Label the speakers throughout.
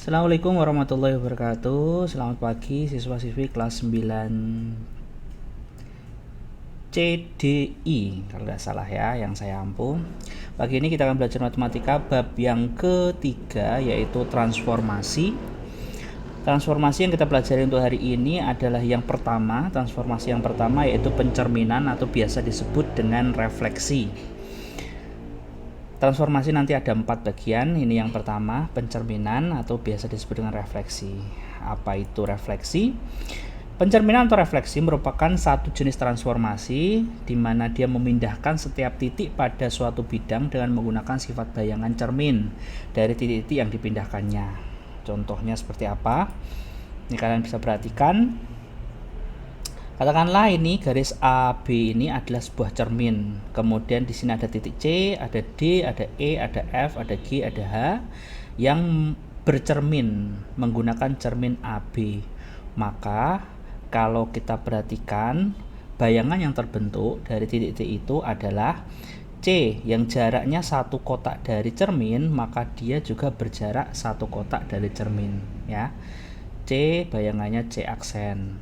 Speaker 1: Assalamualaikum warahmatullahi wabarakatuh. Selamat pagi siswa-siswi kelas 9 CDI kalau tidak salah ya, yang saya ampu. Pagi ini kita akan belajar matematika bab yang ketiga, yaitu transformasi. Transformasi yang kita pelajari untuk hari ini adalah yang pertama. Transformasi yang pertama yaitu pencerminan atau biasa disebut dengan refleksi. Transformasi nanti ada 4 bagian. Ini yang pertama, pencerminan atau biasa disebut dengan refleksi. Apa itu refleksi? Pencerminan atau refleksi merupakan satu jenis transformasi di mana dia memindahkan setiap titik pada suatu bidang dengan menggunakan sifat bayangan cermin dari titik-titik yang dipindahkannya. Contohnya seperti apa? Ini kalian bisa perhatikan. Katakanlah ini garis AB ini adalah sebuah cermin. Kemudian di sini ada titik C, ada D, ada E, ada F, ada G, ada H yang bercermin menggunakan cermin AB. Maka kalau kita perhatikan, bayangan yang terbentuk dari titik-titik itu adalah C yang jaraknya satu kotak dari cermin, maka dia juga berjarak satu kotak dari cermin ya. C bayangannya C aksen,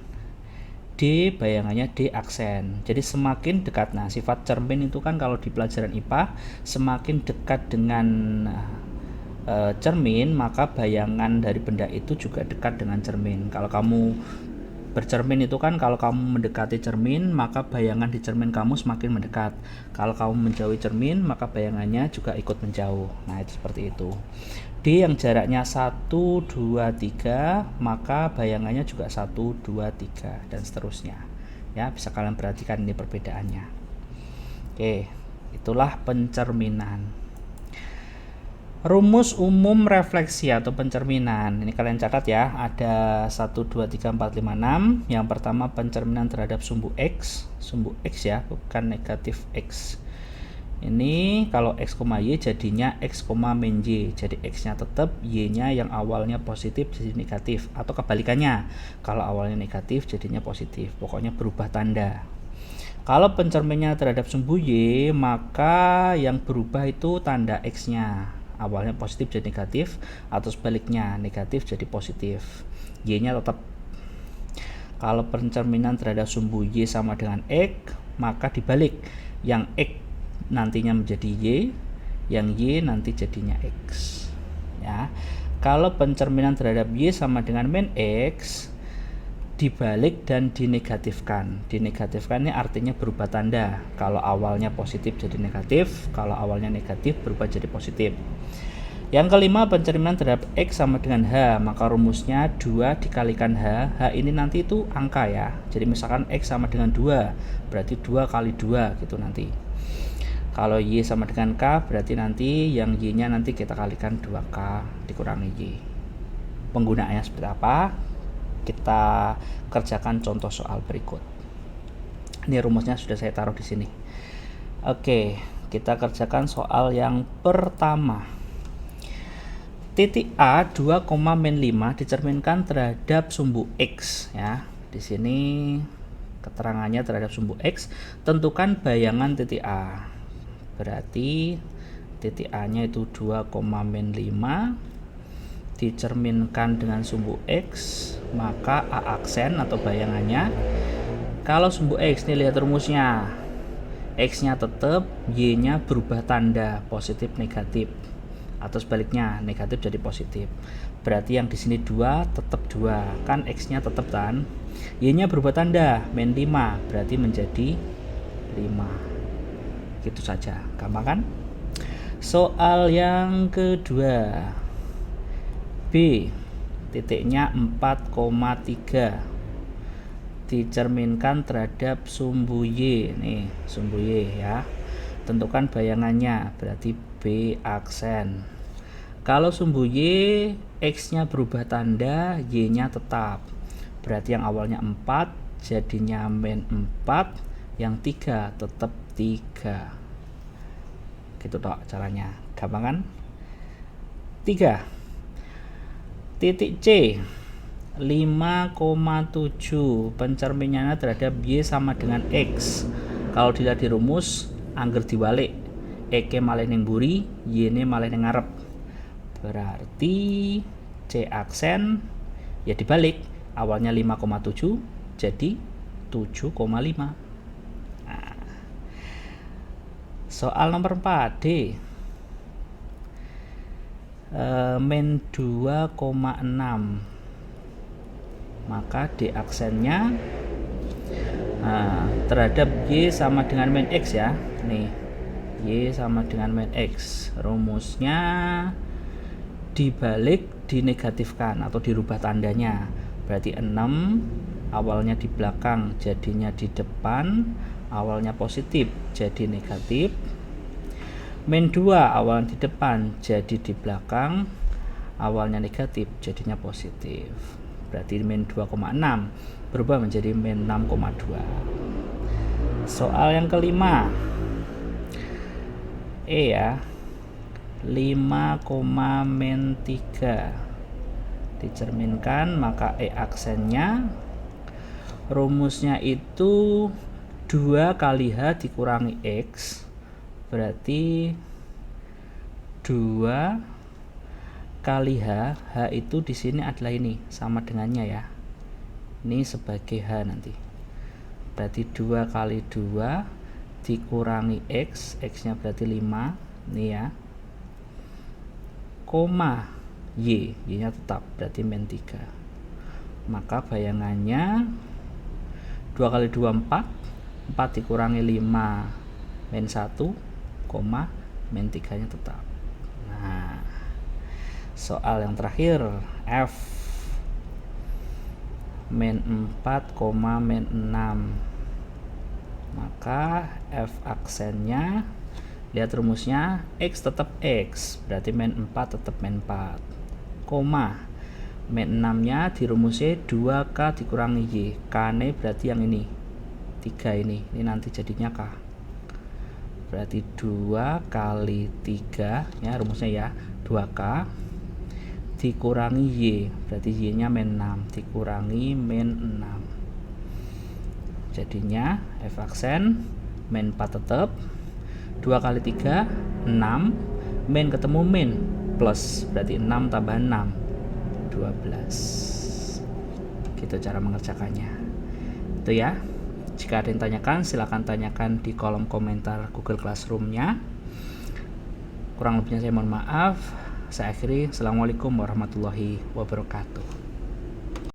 Speaker 1: D bayangannya D aksen. Jadi semakin dekat, nah sifat cermin itu kan kalau di pelajaran IPA semakin dekat dengan cermin, maka bayangan dari benda itu juga dekat dengan cermin. Kalau kamu bercermin itu kan kalau kamu mendekati cermin, maka bayangan di cermin kamu semakin mendekat. Kalau kamu menjauhi cermin, maka bayangannya juga ikut menjauh. Nah itu seperti itu. D yang jaraknya 1, 2, 3, maka bayangannya juga 1, 2, 3 dan seterusnya. Ya, bisa kalian perhatikan ini perbedaannya. Oke, itulah pencerminan. Rumus umum refleksi atau pencerminan. Ini kalian catat ya, ada 1, 2, 3, 4, 5, 6. Yang pertama pencerminan terhadap sumbu X ya, bukan negatif X. Ini kalau X, Y jadinya X, min Y. Jadi X nya tetap, Y nya yang awalnya positif jadi negatif. Atau kebalikannya, kalau awalnya negatif jadinya positif. Pokoknya berubah tanda. Kalau pencerminnya terhadap sumbu Y, maka yang berubah itu tanda X nya. Awalnya positif jadi negatif, atau sebaliknya negatif jadi positif. Y nya tetap. Kalau pencerminan terhadap sumbu Y sama dengan X, maka dibalik, yang X nantinya menjadi Y, yang Y nanti jadinya X ya. Kalau pencerminan terhadap Y sama dengan min X, dibalik dan dinegatifkan. Dinegatifkan ini artinya berubah tanda. Kalau awalnya positif jadi negatif, kalau awalnya negatif berubah jadi positif. Yang kelima, pencerminan terhadap X sama dengan H, maka rumusnya 2 dikalikan H. H ini nanti itu angka ya. Jadi misalkan X sama dengan 2, berarti 2 kali 2 gitu nanti. Kalau Y sama dengan K, berarti nanti yang Y nya nanti kita kalikan 2K dikurangi Y. Penggunaannya seperti apa? Kita kerjakan contoh soal berikut. Ini rumusnya sudah saya taruh di sini. Oke, kita kerjakan soal yang pertama. Titik A 2, min 5 dicerminkan terhadap sumbu X ya. Di sini keterangannya terhadap sumbu X, tentukan bayangan titik A. Berarti titik A nya itu 2, min 5 dicerminkan dengan sumbu X, maka A aksen atau bayangannya, kalau sumbu X nih lihat rumusnya, X nya tetap, Y nya berubah tanda positif negatif, atau sebaliknya negatif jadi positif. Berarti yang di sini 2 tetap 2, kan X nya tetap kan, Y nya berubah tanda min 5, berarti menjadi 5. Gitu saja, gampang kan? Soal yang kedua, B titiknya 4,3 dicerminkan terhadap sumbu Y. Nih sumbu Y ya, tentukan bayangannya, berarti B aksen. Kalau sumbu Y, X nya berubah tanda, Y nya tetap, berarti yang awalnya 4 jadinya min 4, yang 3 tetap 3. Gitu toh caranya, gampang kan? 3. Titik C 5,7 pencerminannya terhadap Y sama dengan X. Kalau dilihat di rumus, angger diwalik, X malih ning mburi, Y ne malih ning ngarep. Berarti C C aksen ya dibalik, awalnya 5,7 jadi 7,5. Nah, soal nomor 4 D, min 2,6, maka D aksennya terhadap Y sama dengan min X ya. Nih, Y sama dengan min X, rumusnya dibalik, dinegatifkan atau dirubah tandanya. Berarti 6 awalnya di belakang jadinya di depan, awalnya positif jadi negatif. Min 2 awalnya di depan jadi di belakang, awalnya negatif jadinya positif. Berarti min 2,6 berubah menjadi min 6,2. Soal yang kelima, E ya, 5, min 3 dicerminkan, maka E aksennya rumusnya itu 2 kali H dikurangi X, berarti 2 kali H. H itu di sini adalah ini, sama dengannya ya, ini sebagai H nanti, berarti 2 kali 2 dikurangi X, X nya berarti 5 ini ya, koma Y, Y nya tetap berarti min 3. Maka bayangannya 2 kali 2 4, 4 dikurangi 5 min 1, koma min 3 nya tetap. Nah, soal yang terakhir F, min 4, min 6, maka F aksennya, lihat rumusnya, X tetap X, berarti min 4 tetap min 4, koma min 6 nya dirumusnya 2K dikurangi Y, K nya berarti yang ini 3 ini nanti jadinya K, berarti 2 kali 3 ya rumusnya ya, 2K dikurangi Y, berarti Y nya min 6 dikurangi min 6, jadinya F aksen min 4 tetap, 2 kali 3 6, min ketemu min plus, berarti 6 tambah 6 12. Gitu cara mengerjakannya. Itu ya. Jika ada yang tanyakan, silakan tanyakan di kolom komentar Google Classroom-nya. Kurang lebihnya saya mohon maaf. Saya akhiri. Assalamualaikum warahmatullahi wabarakatuh.